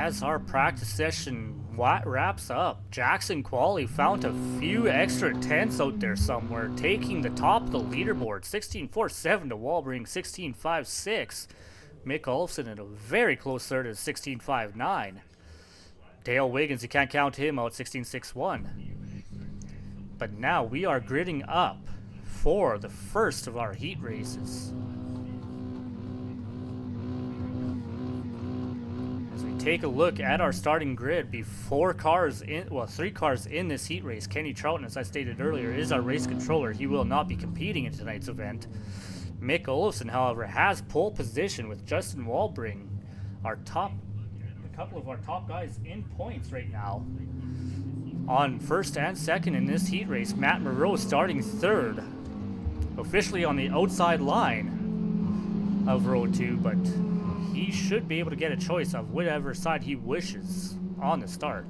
As our practice session wraps up, Jaxson Quallie found a few extra tenths out there somewhere, taking the top of the leaderboard, 16.47 to Walbring, 16.56. Mick Olofsson in a very close third at 16.59. Dale Wiggins, you can't count him out, 16.61. But now we are gridding up for the first of our heat races. Take a look at our starting grid. Be 3 cars in this heat race. Kenny Troughton, as I stated earlier, is our race controller. He will not be competing in tonight's event. Mick Olofsson, however, has pole position with Justin Walbring, a couple of our top guys in points right now. On first and second in this heat race, Matt Moreau starting third, officially on the outside line of row 2, but he should be able to get a choice of whatever side he wishes on the start.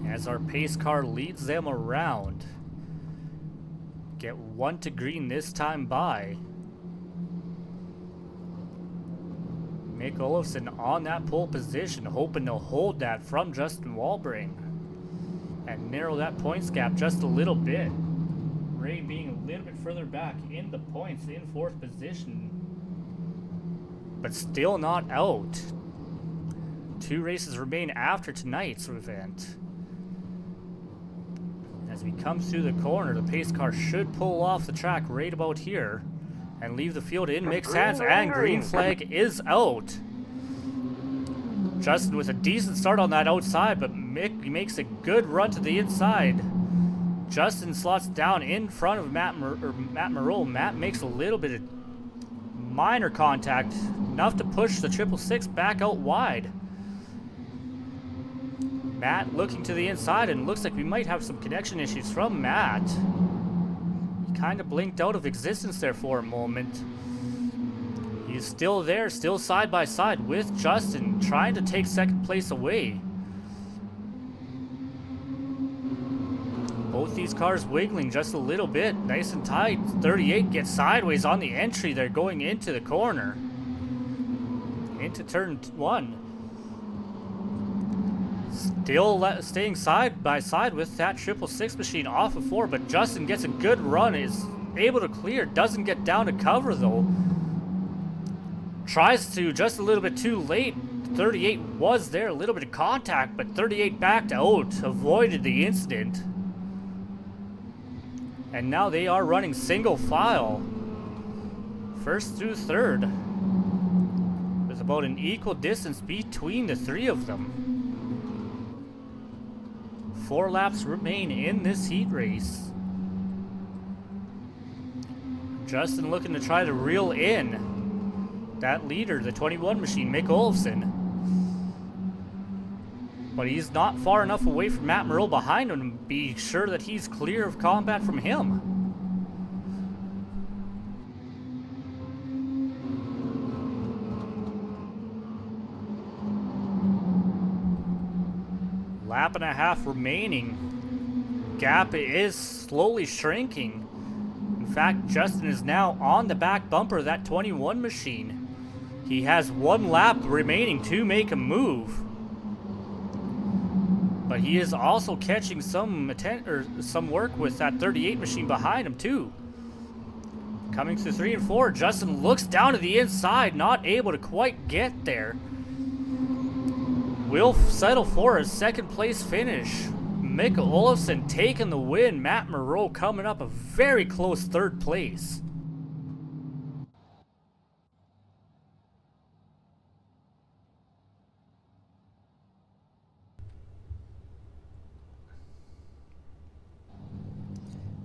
As our pace car leads them around. Get 1 to green this time by. Mick Olofsson on that pole position, hoping to hold that from Justin Walbring and narrow that points gap just a little bit. Ray being a little bit further back in the points in 4th position, but still not out. 2 races remain after tonight's event. As we come through the corner, the pace car should pull off the track right about here and leave the field in Mick's hands, and green flag is out. Justin with a decent start on that outside, but Mick makes a good run to the inside. Justin slots down in front of Matt Moreau. Matt makes a little bit of minor contact, enough to push the 666 back out wide. Matt looking to the inside, and looks like we might have some connection issues from Matt. He kind of blinked out of existence there for a moment. He's still there, still side by side with Justin, trying to take second place away. Both these cars wiggling just a little bit, nice and tight. 38 gets sideways on the entry there, going into the corner. Into turn 1. Still staying side by side with that 666 machine off of 4, but Justin gets a good run, is able to clear, doesn't get down to cover though. Tries to just a little bit too late. 38 was there, a little bit of contact, but 38 backed out, avoided the incident. And now they are running single file, 1st through 3rd, with about an equal distance between the 3 of them. 4 laps remain in this heat race. Justin looking to try to reel in that leader, the 21 machine, Mick Olofsson. But he's not far enough away from Matt Moreau behind him to be sure that he's clear of combat from him. Lap and a half remaining. Gap is slowly shrinking. In fact, Justin is now on the back bumper of that 21 machine. He has 1 lap remaining to make a move. But he is also catching some work with that 38 machine behind him too. Coming through 3 and 4, Justin looks down to the inside, not able to quite get there. Will settle for a 2nd place finish. Mick Olofsson taking the win. Matt Moreau coming up a very close 3rd place.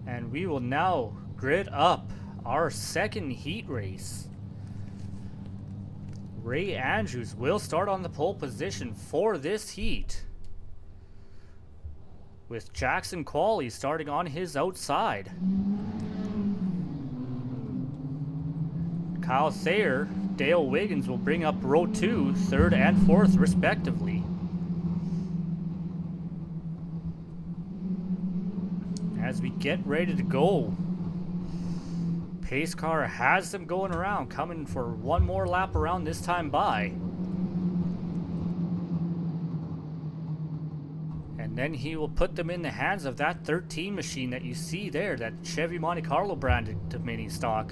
And we will now grid up our 2nd heat race. Ray Andrews will start on the pole position for this heat, with Jaxson Quallie starting on his outside. Kyle Thayer, Dale Wiggins will bring up row 2, 3rd and 4th respectively. as we get ready to go. Pace car has them going around, coming for one more lap around this time by. And then he will put them in the hands of that 13 machine that you see there, that Chevy Monte Carlo branded mini stock.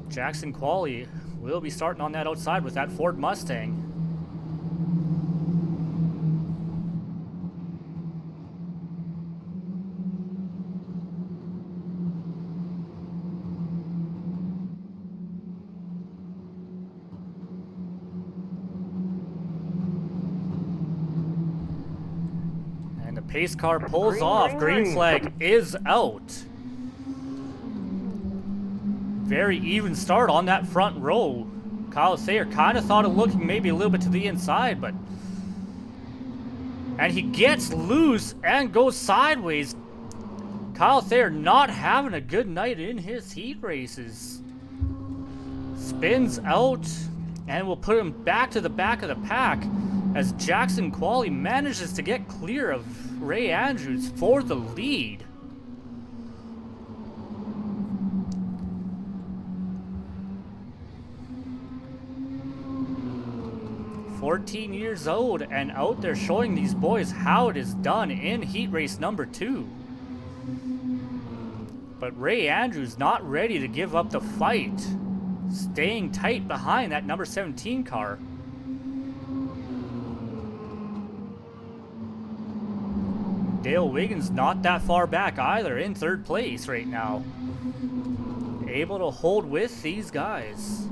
Jaxson Quallie will be starting on that outside with that Ford Mustang. And the pace car pulls off. Green flag is out. Very even start on that front row. Kyle Thayer kind of thought of looking maybe a little bit to the inside, but... And he gets loose and goes sideways. Kyle Thayer not having a good night in his heat races. Spins out and will put him back to the back of the pack as Jaxson Quallie manages to get clear of Ray Andrews for the lead. 14 years old and out there showing these boys how it is done in heat race number 2. But Ray Andrews not ready to give up the fight, staying tight behind that number 17 car. Dale Wiggins not that far back either, in 3rd place right now. Able to hold with these guys.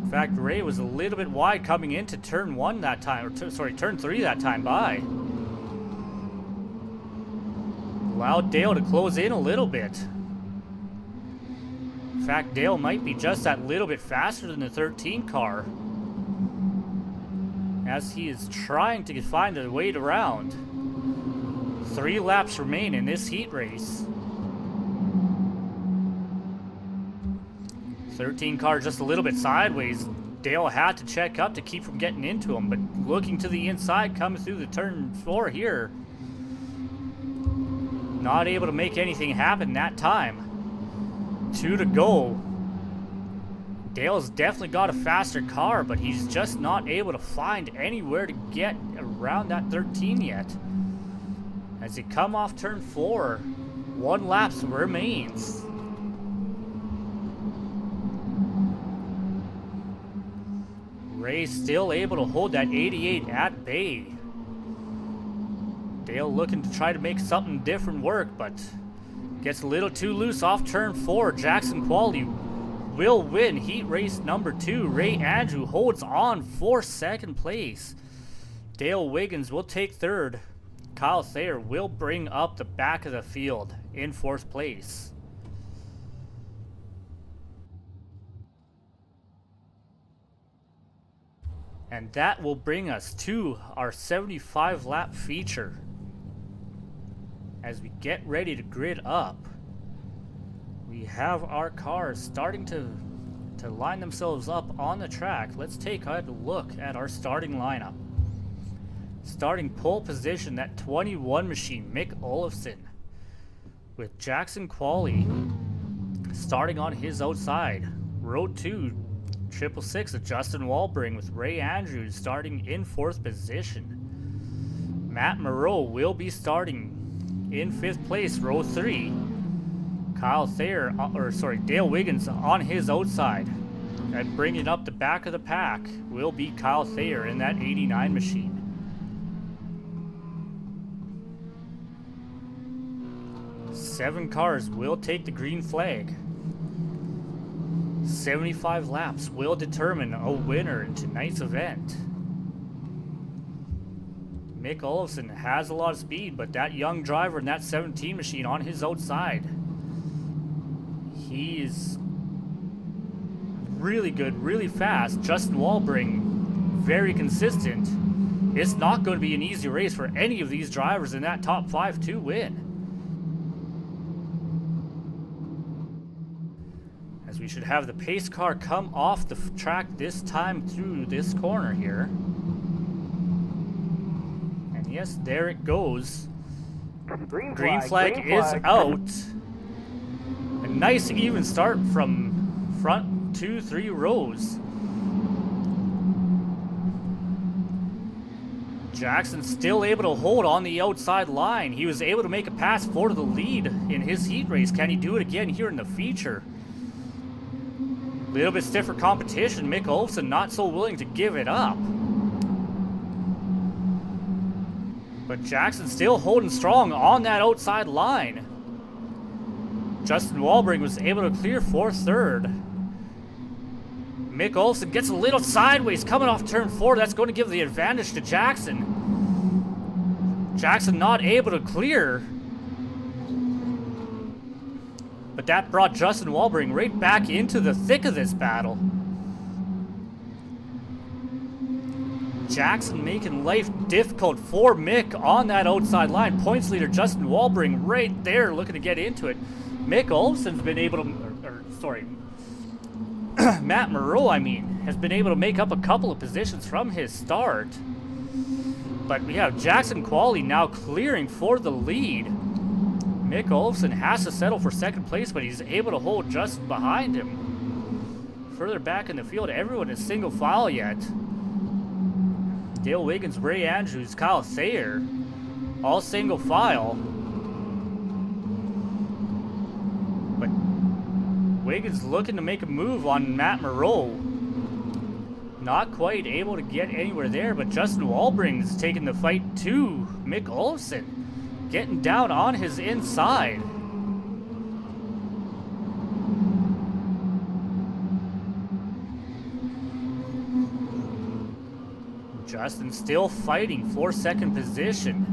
In fact, Ray was a little bit wide coming into turn 1 that time, or turn 3 that time by. Allowed Dale to close in a little bit. In fact, Dale might be just that little bit faster than the 13 car, as he is trying to find a way around. 3 laps remain in this heat race. 13 car just a little bit sideways. Dale had to check up to keep from getting into him, but looking to the inside, coming through the turn 4 here. Not able to make anything happen that time. 2 to go. Dale's definitely got a faster car, but he's just not able to find anywhere to get around that 13 yet. As he come off turn 4, 1 lap remains. Ray still able to hold that 88 at bay. Dale looking to try to make something different work, but gets a little too loose off turn 4. Jaxson Quallie will win heat race number 2. Ray Andrews holds on for 2nd place. Dale Wiggins will take 3rd. Kyle Thayer will bring up the back of the field in 4th place. And that will bring us to our 75 lap feature. As we get ready to grid up, we have our cars starting to line themselves up on the track. Let's take a look at our starting lineup. Starting pole position, that 21 machine, Mick Olofsson, with Jaxson Quallie starting on his outside. Row 2, 666 of Justin Walbring, with Ray Andrews starting in 4th position. Matt Moreau will be starting in 5th place, row 3. Dale Wiggins on his outside. And bringing up the back of the pack will be Kyle Thayer in that 89 machine. Seven cars will take the green flag. 75 laps will determine a winner in tonight's event. Mick Olofsson has a lot of speed, but that young driver in that 17 machine on his outside, he is really good, really fast. Justin Walbring, very consistent. It's not going to be an easy race for any of these drivers in that top 5 to win. As we should have the pace car come off the track this time through this corner here. And yes, there it goes. Green flag is out. A nice even start from front 2-3 rows. Jaxson still able to hold on the outside line. He was able to make a pass for the lead in his heat race. Can he do it again here in the feature? A little bit stiffer competition. Mick Olofsson not so willing to give it up. But Jaxson still holding strong on that outside line. Justin Walbring was able to clear for third. Mick Olofsson gets a little sideways coming off turn 4. That's going to give the advantage to Jaxson. Jaxson not able to clear. But that brought Justin Walbring right back into the thick of this battle. Jaxson making life difficult for Mick on that outside line. Points leader Justin Walbring right there looking to get into it. Mick Olofsson's been able to, Matt Moreau, has been able to make up a couple of positions from his start. But we have Jaxson Quallie now clearing for the lead. Mick Olofsson has to settle for second place, but he's able to hold just behind him. Further back in the field, everyone is single file yet. Dale Wiggins, Ray Andrews, Kyle Thayer, all single file. But Wiggins looking to make a move on Matt Moreau. Not quite able to get anywhere there, but Justin Walbring is taking the fight to Mick Olofsson. Getting down on his inside. Justin still fighting for second position.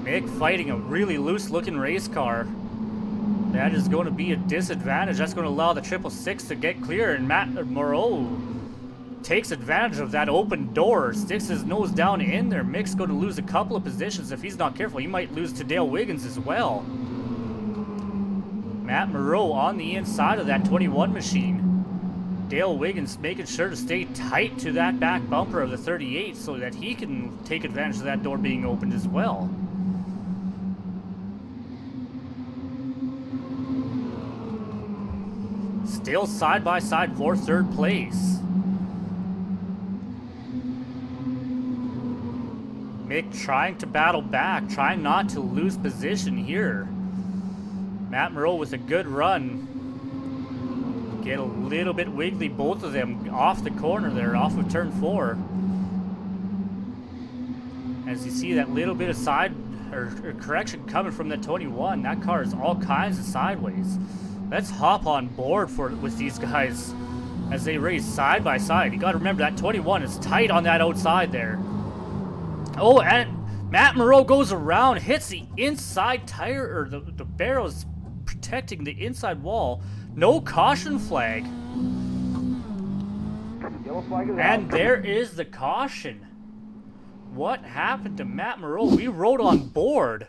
Mick fighting a really loose looking race car. That is going to be a disadvantage. That's going to allow the 666 to get clear, and Matt Moreau takes advantage of that open door, sticks his nose down in there. Mick's going to lose a couple of positions if he's not careful. He might lose to Dale Wiggins as well. Matt Moreau on the inside of that 21 machine. Dale Wiggins making sure to stay tight to that back bumper of the 38 so that he can take advantage of that door being opened as well. Still side by side for third place. Mick trying to battle back, trying not to lose position here. Matt Moreau with a good run. Get a little bit wiggly, both of them off the corner there, off of turn 4. As you see that little bit of side or correction coming from the 21, that car is all kinds of sideways. Let's hop on board with these guys as they race side by side. You got to remember that 21 is tight on that outside there. Oh, and Matt Moreau goes around, hits the inside tire, or the barrel's protecting the inside wall. No caution flag. And there is the caution. What happened to Matt Moreau? We rode on board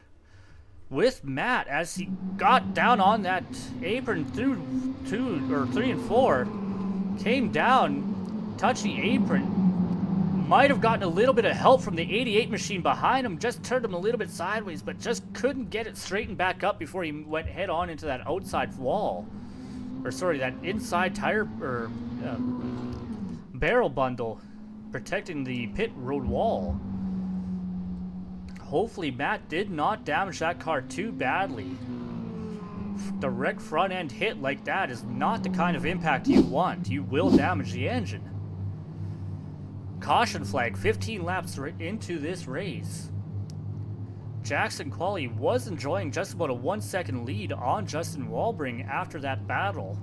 with Matt as he got down on that apron through 3 and 4. Came down, touched the apron. Might have gotten a little bit of help from the 88 machine behind him. Just turned him a little bit sideways, but just couldn't get it straightened back up before he went head on into that outside wall. Or sorry, that inside tire or barrel bundle protecting the pit road wall. Hopefully Matt did not damage that car too badly. Direct front end hit like that is not the kind of impact you want. You will damage the engine. Caution flag, 15 laps into this race. Jaxson Quallie was enjoying just about a 1 second lead on Justin Walbring after that battle.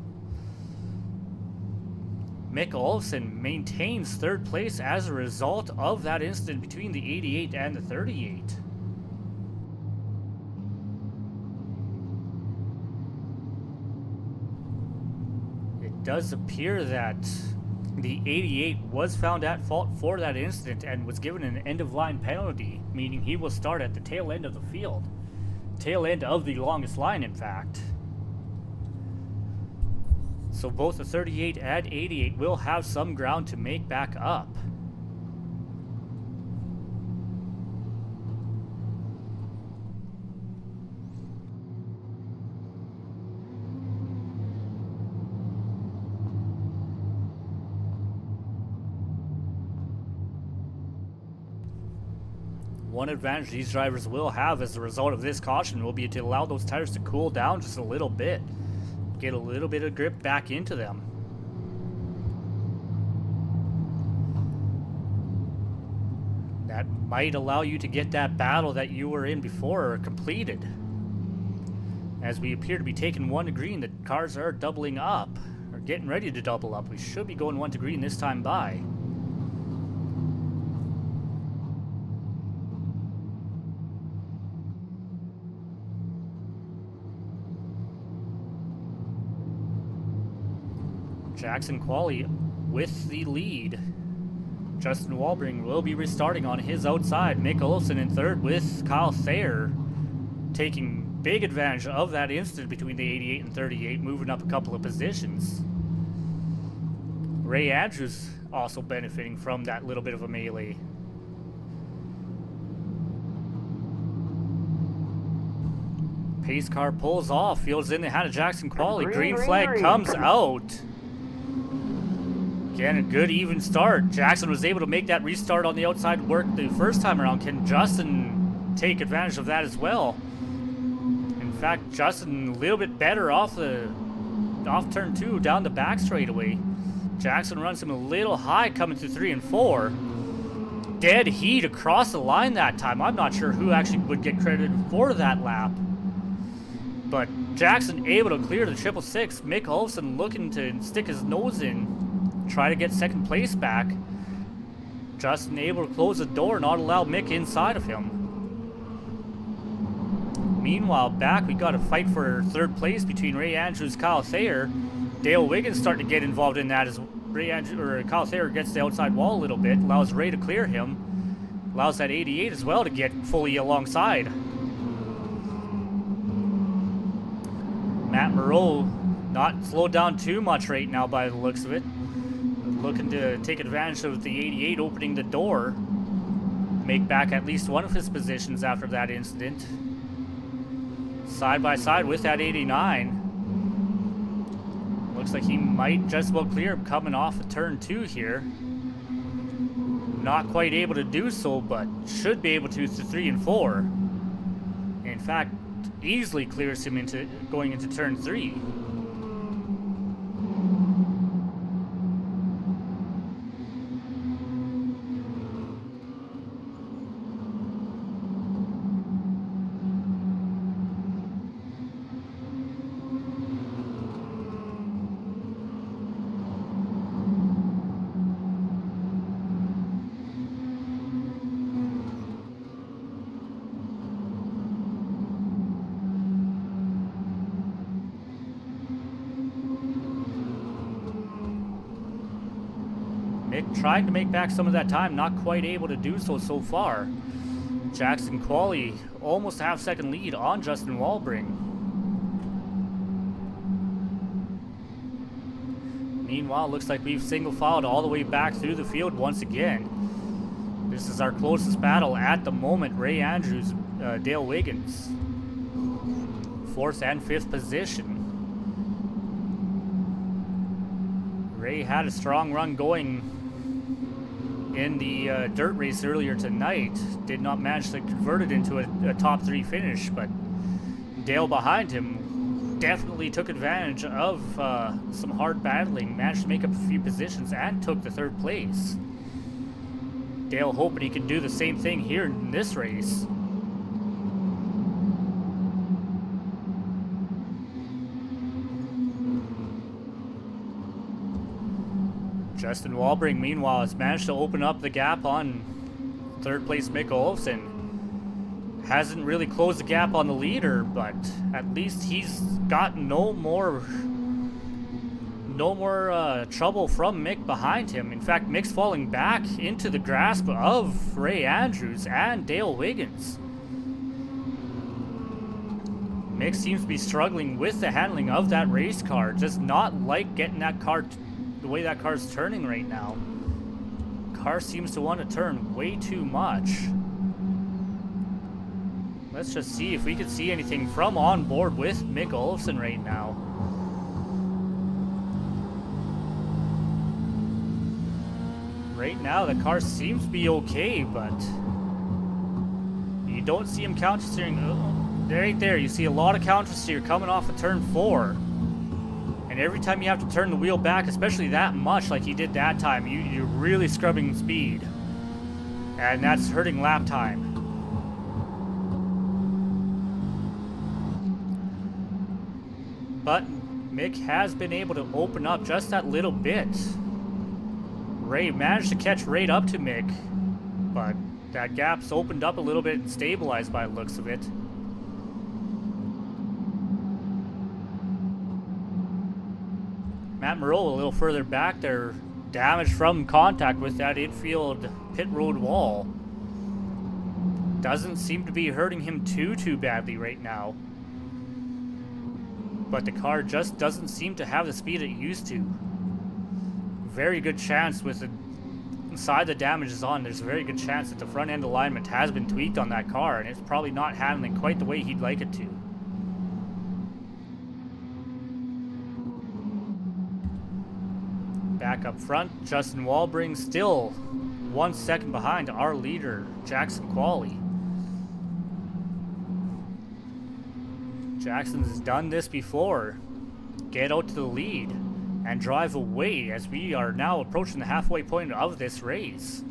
Mick Olofsson maintains third place as a result of that incident between the 88 and the 38. It does appear that the 88 was found at fault for that incident and was given an end-of-line penalty, meaning he will start at the tail end of the field. Tail end of the longest line, in fact. So both the 38 and 88 will have some ground to make back up. One advantage these drivers will have as a result of this caution will be to allow those tires to cool down just a little bit. Get a little bit of grip back into them. That might allow you to get that battle that you were in before completed. As we appear to be taking 1 to green, the cars are doubling up, or getting ready to double up. We should be going 1 to green this time by. Jaxson Quallie with the lead. Justin Walbring will be restarting on his outside. Mick Olofsson in third with Kyle Thayer taking big advantage of that instant between the 88 and 38, moving up a couple of positions. Ray Andrews also benefiting from that little bit of a melee. Pace car pulls off, fields in the hand of Jaxson Quallie. Green flag comes out. Again, a good even start. Jaxson was able to make that restart on the outside work the first time around. Can Justin take advantage of that as well? In fact, Justin a little bit better off turn 2 down the back straightaway. Jaxson runs him a little high coming through 3 and 4. Dead heat across the line that time. I'm not sure who actually would get credited for that lap. But Jaxson able to clear the 666. Mick Olofsson looking to stick his nose in. Try to get second place back. Justin able to close the door, not allow Mick inside of him. Meanwhile, back we got a fight for third place between Ray Andrews and Kyle Thayer. Dale Wiggins starting to get involved in that as Kyle Thayer gets the outside wall a little bit, allows Ray to clear him, allows that 88 as well to get fully alongside. Matt Moreau not slowed down too much right now by the looks of it. Looking to take advantage of the 88 opening the door, make back at least one of his positions after that incident. Side by side with that 89. Looks like he might just about clear him coming off of turn 2 here. Not quite able to do so, but should be able to 3 and 4. In fact, easily clears him into going into turn 3. Trying to make back some of that time, not quite able to do so far. Jaxson Quallie almost a half-second lead on Justin Walbring. Meanwhile, looks like we've single-filed all the way back through the field once again. This is our closest battle at the moment. Ray Andrews, Dale Wiggins. 4th and 5th position. Ray had a strong run going in the dirt race earlier tonight. Did not manage to convert it into a top 3 finish, but Dale behind him definitely took advantage of some hard battling, managed to make up a few positions and took the 3rd place. Dale hoping he can do the same thing here in this race. Justin Walbring, meanwhile, has managed to open up the gap on 3rd place Mick Olofsson. Hasn't really closed the gap on the leader, but at least he's got no more trouble from Mick behind him. In fact, Mick's falling back into the grasp of Ray Andrews and Dale Wiggins. Mick seems to be struggling with the handling of that race car, just not like getting that car the way that car's turning right now. Car seems to want to turn way too much. Let's just see if we can see anything from on board with Mick Olofsson right now. Right now the car seems to be okay, but You don't see him counter steering. Oh, right there, you see a lot of counter steer coming off of turn 4. And every time you have to turn the wheel back, especially that much like he did that time, you're really scrubbing speed. And that's hurting lap time. But Mick has been able to open up just that little bit. Ray managed to catch right up to Mick, but that gap's opened up a little bit and stabilized by the looks of it. Matt Moreau a little further back there, damage from contact with that infield pit road wall. Doesn't seem to be hurting him too badly right now. But the car just doesn't seem to have the speed it used to. Very good chance with the side the damage is on, there's a very good chance that the front end alignment has been tweaked on that car and it's probably not handling quite the way he'd like it to. Back up front, Justin Walbring still 1 second behind our leader, Jaxson Quallie. Jackson's done this before. Get out to the lead and drive away as we are now approaching the halfway point of this race.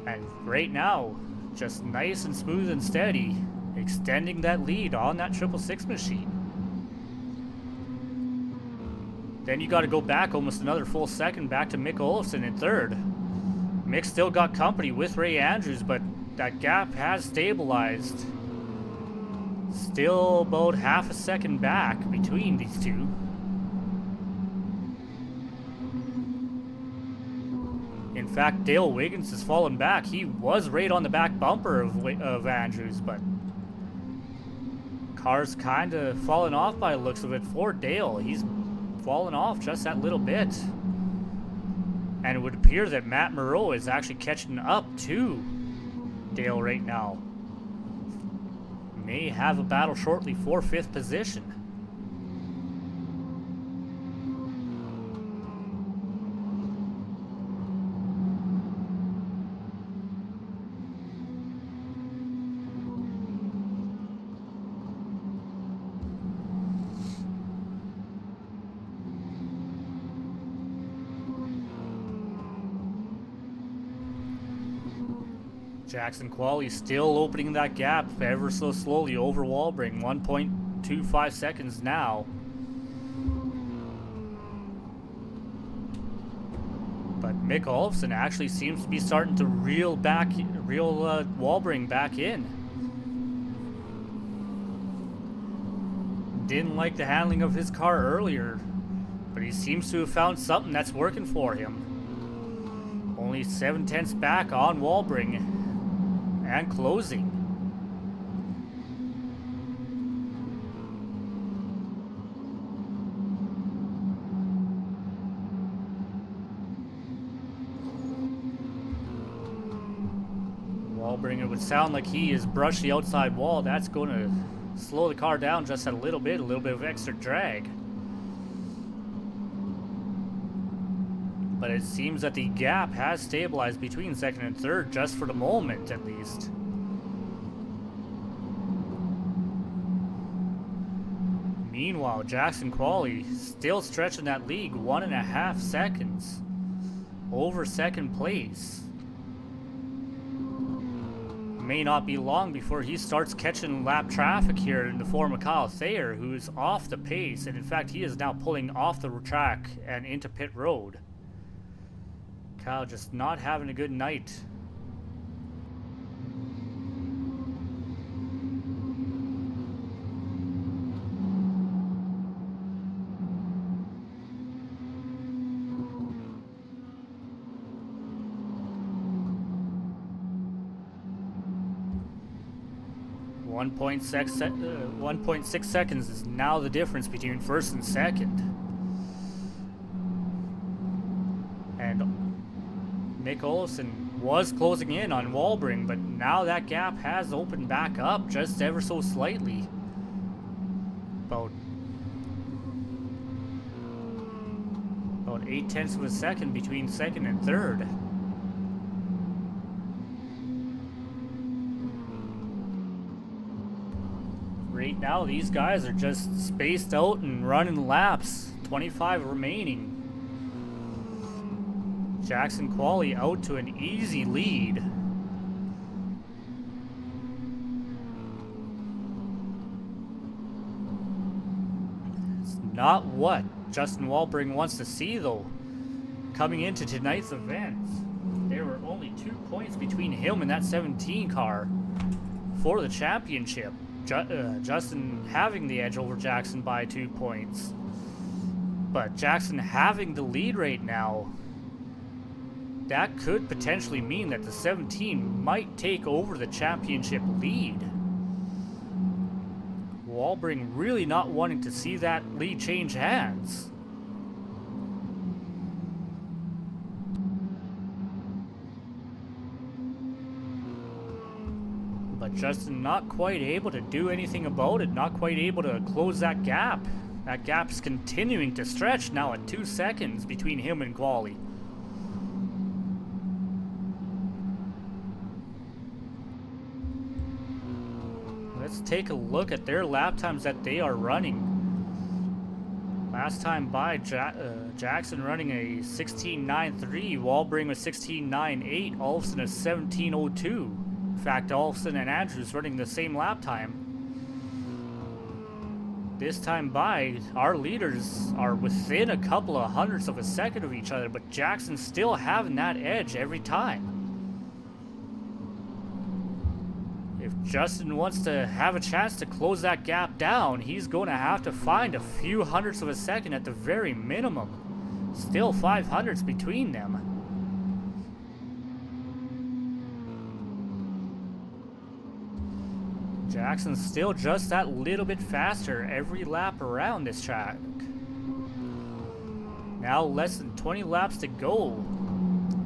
And right now, just nice and smooth and steady, extending that lead on that 666 machine. Then you got to go back almost another full second back to Mick Olofsson in third. Mick still got company with Ray Andrews, but that gap has stabilized. Still about half a second back between these two. In fact, Dale Wiggins has fallen back. He was right on the back bumper of Andrews, but car's kind of fallen off by the looks of it for Dale. He's fallen off just that little bit. And it would appear that Matt Moreau is actually catching up to Dale right now. May have a battle shortly for 5th position. Jaxson Quallie still opening that gap ever so slowly over Walbring. 1.25 seconds now. But Mick Olofsson actually seems to be starting to reel Walbring back in. Didn't like the handling of his car earlier, but he seems to have found something that's working for him. Only 7/10 back on Walbring. And closing. Walbring, it would sound like he has brushed the outside wall. That's going to slow the car down just a little bit of extra drag. But it seems that the gap has stabilized between second and third, just for the moment at least. Meanwhile, Jaxson Quallie still stretching that lead 1.5 seconds over second place. May not be long before he starts catching lap traffic here in the form of Kyle Thayer, who is off the pace, and in fact he is now pulling off the track and into pit road. Kyle just not having a good night. One 1.6 seconds is now the difference between first and second. And Mick Olofsson was closing in on Walbring, but now that gap has opened back up just ever so slightly. About 0.8 of a second between second and third. now these guys are just spaced out and running laps. 25 remaining. Jaxson Quallie out to an easy lead. It's not what Justin Walbring wants to see though. Coming into tonight's event, there were only 2 points between him and that 17 car for the championship. Justin having the edge over Jaxson by 2 points. But Jaxson having the lead right now, that could potentially mean that the 17 might take over the championship lead. Walbring really not wanting to see that lead change hands. But Justin not quite able to do anything about it, not quite able to close that gap. That gap is continuing to stretch now at 2 seconds between him and Quallie. Let's take a look at their lap times that they are running. Last time by, Jaxson running a 16.93, Walbring was 16.98, Olofsson a 17.02. In fact, Olofsson and Andrews running the same lap time. This time by, our leaders are within a couple of hundredths of a second of each other, but Jaxson's still having that edge every time. If Justin wants to have a chance to close that gap down, he's going to have to find a few hundredths of a second at the very minimum. Still 5 hundredths between them. Jackson's still just that little bit faster every lap around this track. Now less than 20 laps to go.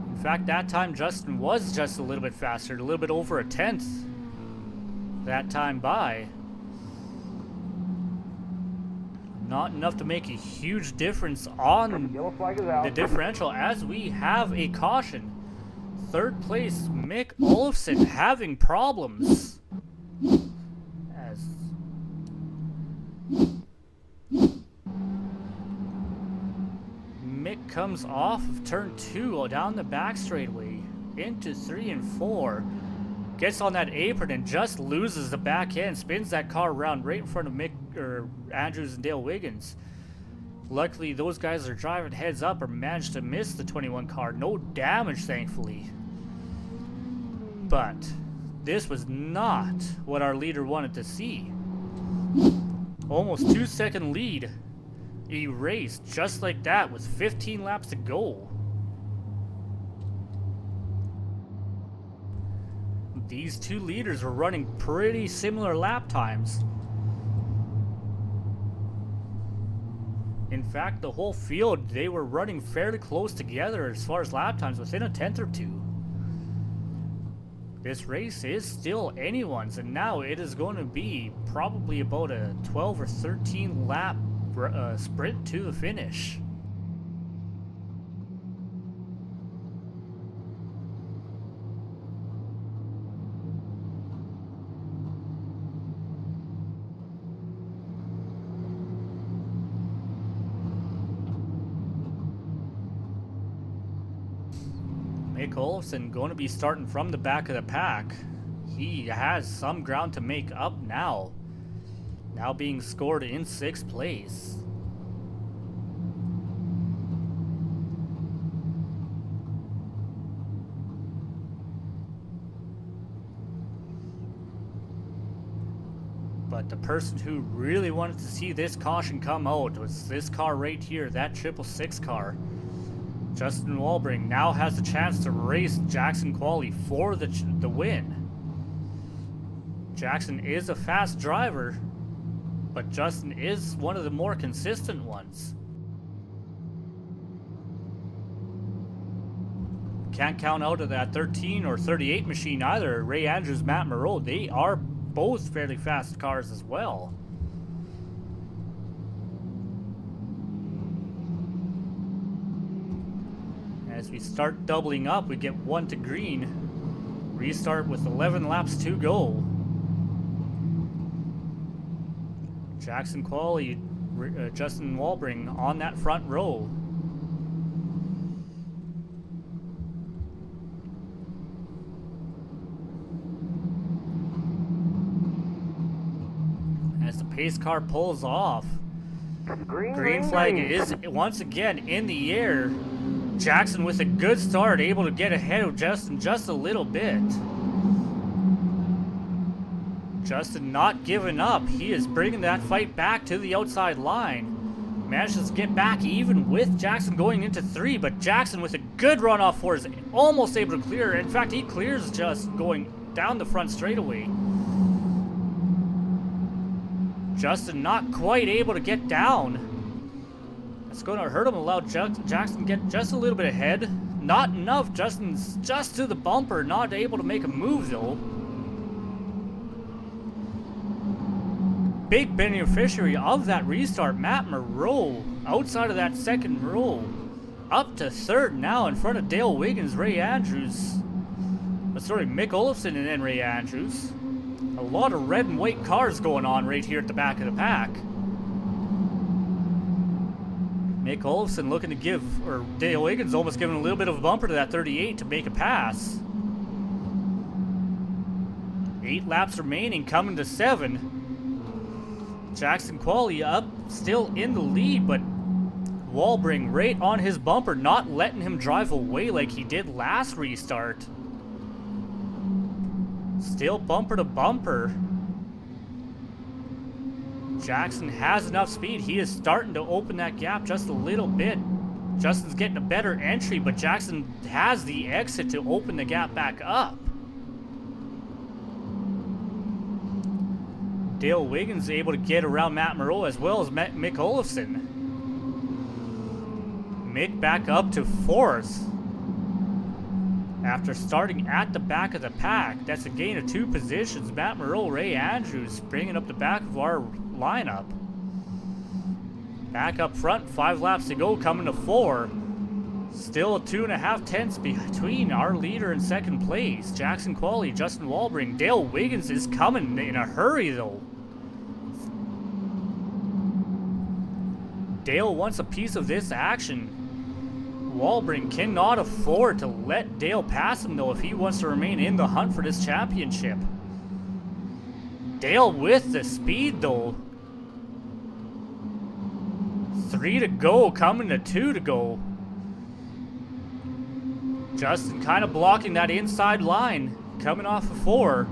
In fact, that time Justin was just a little bit faster, a little bit over a tenth that time by. Not enough to make a huge difference on the differential as we have a caution. Third place, Mick Olofsson having problems. As Mick comes off of turn 2 down the back straightaway into 3 and 4. Gets on that apron and just loses the back end, spins that car around right in front of Mick or Andrews and Dale Wiggins. Luckily, those guys are driving heads up or managed to miss the 21 car. No damage, thankfully. But this was not what our leader wanted to see. Almost 2 second lead erased just like that with 15 laps to go. These two leaders were running pretty similar lap times. In fact, the whole field, they were running fairly close together as far as lap times, within a tenth or two. This race is still anyone's, and now it is going to be probably about a 12 or 13 lap sprint to the finish. Mick Olofsson going to be starting from the back of the pack. He has some ground to make up now. Now being scored in 6th place. But the person who really wanted to see this caution come out was this car right here, that 666 car. Justin Walbring now has the chance to race Jaxson Quallie for the win. Jaxson is a fast driver, but Justin is one of the more consistent ones. Can't count out of that 13 or 38 machine either. Ray Andrews, Matt Moreau, they are both fairly fast cars as well. As we start doubling up, we get 1 to green. Restart with 11 laps to go. Jaxson Quallie, Justin Walbring on that front row. As the pace car pulls off, green flag is once again in the air. Jaxson with a good start, able to get ahead of Justin just a little bit. Justin not giving up. He is bringing that fight back to the outside line. Manages to get back even with Jaxson going into 3, but Jaxson with a good run off 4 is almost able to clear. In fact, he clears just going down the front straightaway. Justin not quite able to get down. That's going to hurt him, allow Jaxson to get just a little bit ahead. Not enough. Justin's just to the bumper, not able to make a move though. Big beneficiary of that restart, Matt Moreau, outside of that second row. Up to third now in front of Dale Wiggins, Ray Andrews. Mick Olofsson and then Ray Andrews. A lot of red and white cars going on right here at the back of the pack. Mick Olofsson looking to give, or Dale Wiggins almost giving a little bit of a bumper to that 38 to make a pass. 8 laps remaining, coming to 7. Jaxson Quallie up, still in the lead, but Walbring right on his bumper, not letting him drive away like he did last restart. Still bumper to bumper. Jaxson has enough speed. He is starting to open that gap just a little bit. Justin's getting a better entry, but Jaxson has the exit to open the gap back up. Dale Wiggins able to get around Matt Moreau as well as Mick Olofsson. Mick back up to 4th. After starting at the back of the pack, that's a gain of 2 positions. Matt Moreau, Ray Andrews bringing up the back of our lineup. Back up front, 5 laps to go, coming to 4. Still 2.5 tenths between our leader and second place. Jaxson Quallie, Justin Walbring. Dale Wiggins is coming in a hurry though. Dale wants a piece of this action. Walbring cannot afford to let Dale pass him though if he wants to remain in the hunt for this championship. Dale with the speed though. 3 to go, coming to 2 to go. Justin kind of blocking that inside line, coming off of 4,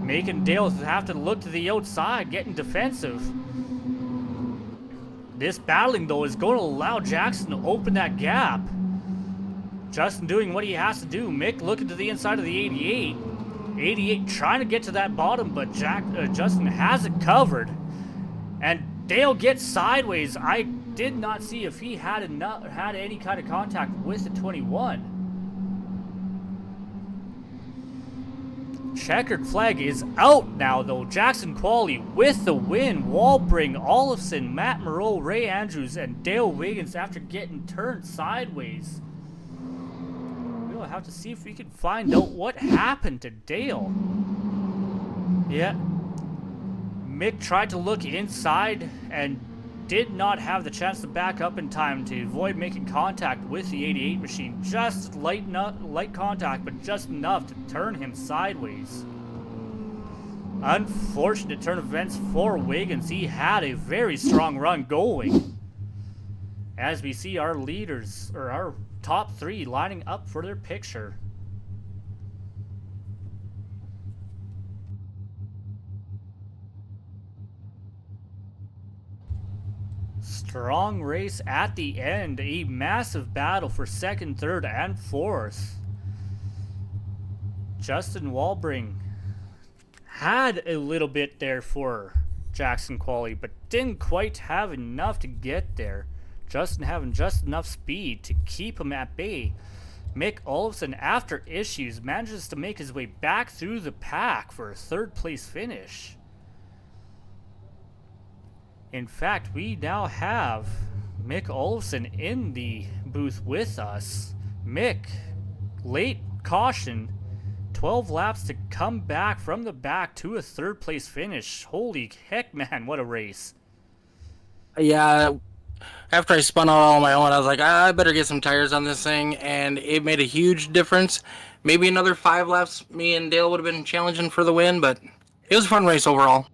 making Dale have to look to the outside, getting defensive. This battling though is going to allow Jaxson to open that gap. Justin doing what he has to do. Mick looking to the inside of the 88. 88 trying to get to that bottom, but Justin has it covered. And Dale gets sideways. I did not see if he had any kind of contact with the 21. Checkered flag is out now though. Jaxson Quallie with the win. Walbring, Olofsson, Matt Moreau, Ray Andrews, and Dale Wiggins after getting turned sideways. We'll have to see if we can find out what happened to Dale. Yeah. Mick tried to look inside and did not have the chance to back up in time to avoid making contact with the 88 machine. Just light contact, but just enough to turn him sideways. Unfortunate turn of events for Wiggins. He had a very strong run going. As we see our leaders, or our top 3 lining up for their picture. Strong race at the end. A massive battle for 2nd, 3rd, and 4th. Justin Walbring had a little bit there for Jaxson Quallie, but didn't quite have enough to get there. Justin having just enough speed to keep him at bay. Mick Olofsson, after issues, manages to make his way back through the pack for a 3rd place finish. In fact, we now have Mick Olofsson in the booth with us. Mick, late caution, 12 laps to come back from the back to a third place finish. Holy heck, man, what a race. Yeah, after I spun out all on my own, I was like, I better get some tires on this thing, and it made a huge difference. Maybe another 5 laps, me and Dale would have been challenging for the win, but it was a fun race overall.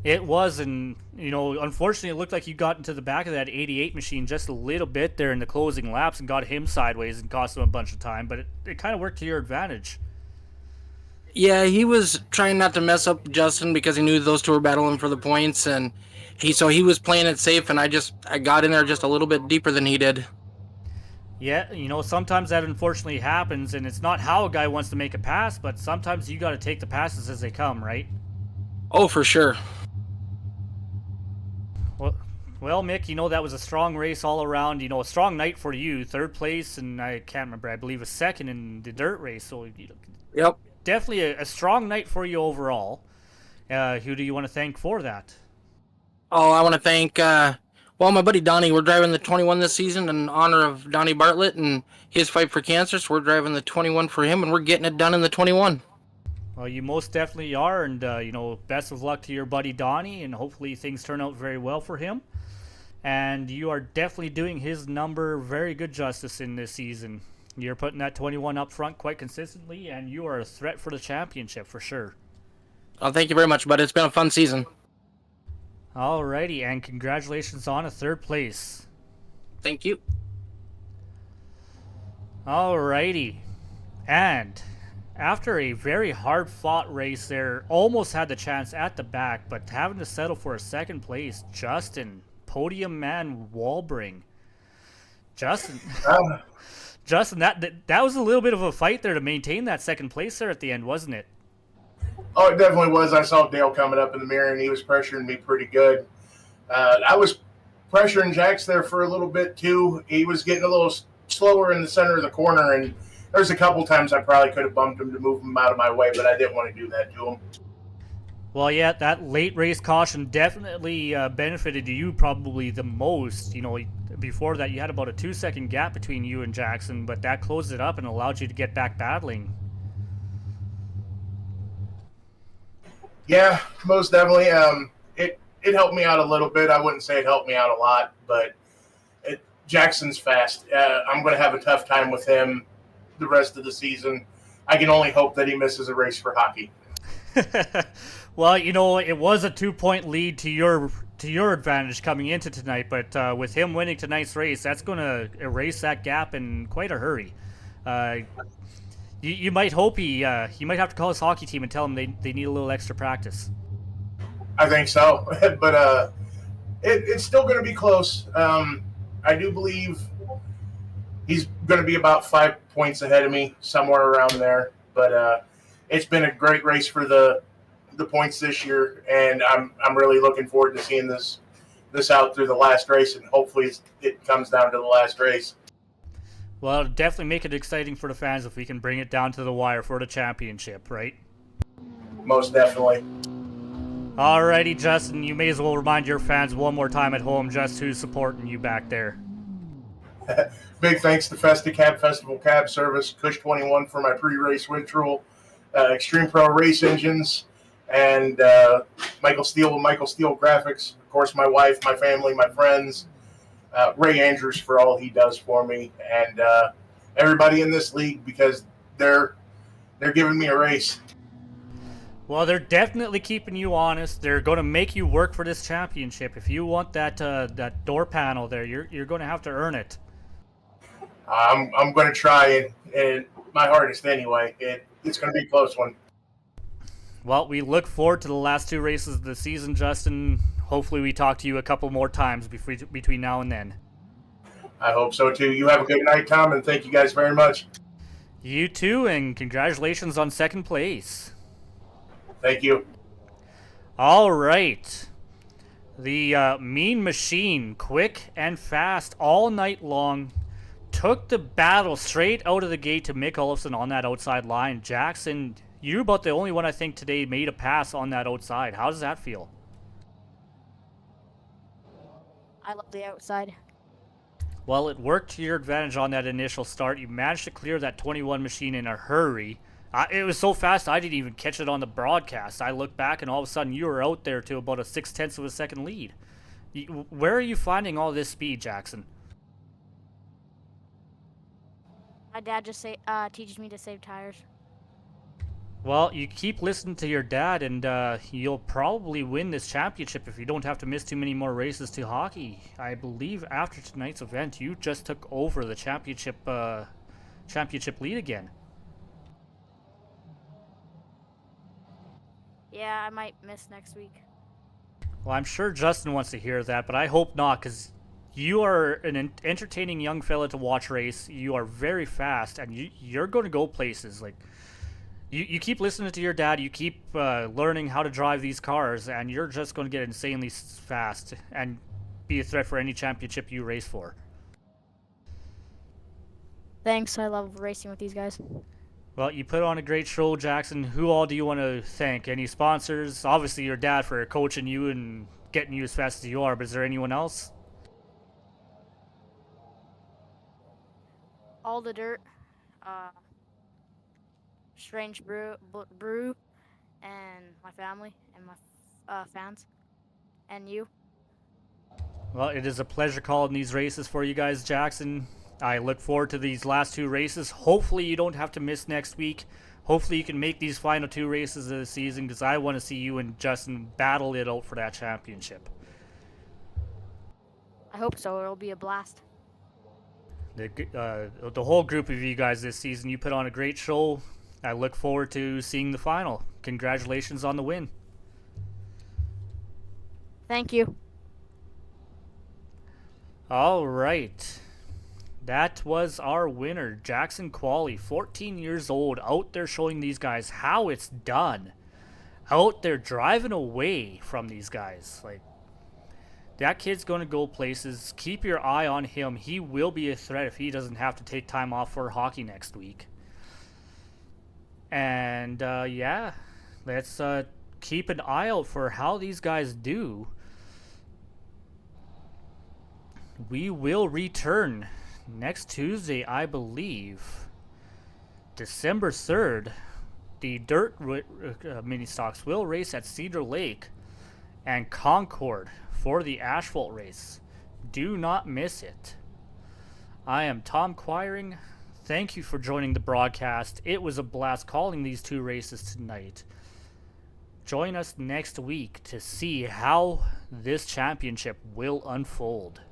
It was, and, you know, unfortunately, it looked like you got into the back of that 88 machine just a little bit there in the closing laps and got him sideways and cost him a bunch of time, but it kind of worked to your advantage. Yeah, he was trying not to mess up Justin because he knew those two were battling for the points, and he was playing it safe, and I got in there just a little bit deeper than he did. Yeah, you know, sometimes that unfortunately happens, and it's not how a guy wants to make a pass, but sometimes you got to take the passes as they come, right? Oh, for sure. Well, Mick, you know, that was a strong race all around. You know, a strong night for you. Third place, and I can't remember, I believe a second in the dirt race. So, you know, Yep. definitely a strong night for you overall. Who do you want to thank for that? Oh, I want to thank, my buddy Donnie. We're driving the 21 this season in honor of Donnie Bartlett and his fight for cancer. So we're driving the 21 for him, and we're getting it done in the 21. Well, you most definitely are, and, you know, best of luck to your buddy Donnie, and hopefully things turn out very well for him. And you are definitely doing his number very good justice in this season. You're putting that 21 up front quite consistently, and you are a threat for the championship for sure. Oh, thank you very much, bud. It's been a fun season. Alrighty, and congratulations on a third place. Thank you. Alrighty, and after a very hard-fought race there, almost had the chance at the back, but having to settle for a second place, Justin, podium man Walbring. Justin, Justin, that was a little bit of a fight there to maintain that second place there at the end, wasn't it? Oh, it definitely was. I saw Dale coming up in the mirror, and he was pressuring me pretty good. I was pressuring Jax there for a little bit, too. He was getting a little slower in the center of the corner, and there's a couple times I probably could have bumped him to move him out of my way, but I didn't want to do that to him. Well, yeah, that late race caution definitely benefited you probably the most. You know, before that you had about a 2-second gap between you and Jaxson, but that closed it up and allowed you to get back battling. Yeah, most definitely. It helped me out a little bit. I wouldn't say it helped me out a lot, but Jackson's fast. I'm going to have a tough time with him the rest of the season. I can only hope that he misses a race for hockey. Well, you know, it was a 2-point lead to your advantage coming into tonight, but with him winning tonight's race, that's going to erase that gap in quite a hurry. You might hope he might have to call his hockey team and tell them they need a little extra practice. I think so, but it's still going to be close. I do believe he's going to be about 5 points ahead of me, somewhere around there. But it's been a great race for the points this year, and I'm really looking forward to seeing this out through the last race, and hopefully it comes down to the last race. Well, it'll definitely make it exciting for the fans if we can bring it down to the wire for the championship, right? Most definitely. Alrighty, Justin, you may as well remind your fans one more time at home just who's supporting you back there. Big thanks to Festicab Festival Cab Service, Cush 21 for my pre-race ritual, Extreme Pro Race Engines, and Michael Steele with Michael Steele Graphics. Of course, my wife, my family, my friends. Ray Andrews for all he does for me, and everybody in this league, because they're giving me a race. Well, they're definitely keeping you honest. They're going to make you work for this championship. If you want that door panel there, you're going to have to earn it. I'm going to try and my hardest anyway. It's going to be a close one. Well, we look forward to the last 2 races of the season, Justin. Hopefully we talk to you a couple more times between now and then. I hope so, too. You have a good night, Tom, and thank you guys very much. You too, and congratulations on second place. Thank you. All right. The Mean Machine, quick and fast all night long, took the battle straight out of the gate to Mick Olofsson on that outside line. Jaxson, you're about the only one I think today made a pass on that outside. How does that feel? I love the outside. Well, it worked to your advantage on that initial start. You managed to clear that 21 machine in a hurry. It was so fast I didn't even catch it on the broadcast. I looked back and all of a sudden you were out there to about a 0.6 of a second lead. Where are you finding all this speed, Jaxson? My dad just teaches me to save tires. Well, you keep listening to your dad, and you'll probably win this championship if you don't have to miss too many more races to hockey. I believe after tonight's event, you just took over the championship lead again. Yeah, I might miss next week. Well, I'm sure Justin wants to hear that, but I hope not, because you are an entertaining young fella to watch race. You are very fast, and you're going to go places. Like, you keep listening to your dad, you keep learning how to drive these cars, and you're just going to get insanely fast and be a threat for any championship you race for. Thanks, I love racing with these guys. Well, you put on a great show, Jaxson. Who all do you want to thank? Any sponsors? Obviously, your dad for coaching you and getting you as fast as you are, but is there anyone else? All the dirt, Strange Brew, and my family and my fans, and you. Well, it is a pleasure calling these races for you guys, Jaxson. I look forward to these last 2 races. Hopefully you don't have to miss next week. Hopefully you can make these final 2 races of the season, because I want to see you and Justin battle it out for that championship. I hope so. It'll be a blast. The whole group of you guys this season, you put on a great show. I look forward to seeing the final. Congratulations on the win. Thank you. All right. That was our winner, Jaxson Quallie, 14 years old, out there showing these guys how it's done. Out there driving away from these guys. Like, that kid's going to go places. Keep your eye on him. He will be a threat if he doesn't have to take time off for hockey next week. And, yeah, let's keep an eye out for how these guys do. We will return next Tuesday, I believe, December 3rd. The dirt mini stocks will race at Cedar Lake and Concord for the asphalt race. Do not miss it. I am Tom Quiring. Thank you for joining the broadcast. It was a blast calling these 2 races tonight. Join us next week to see how this championship will unfold.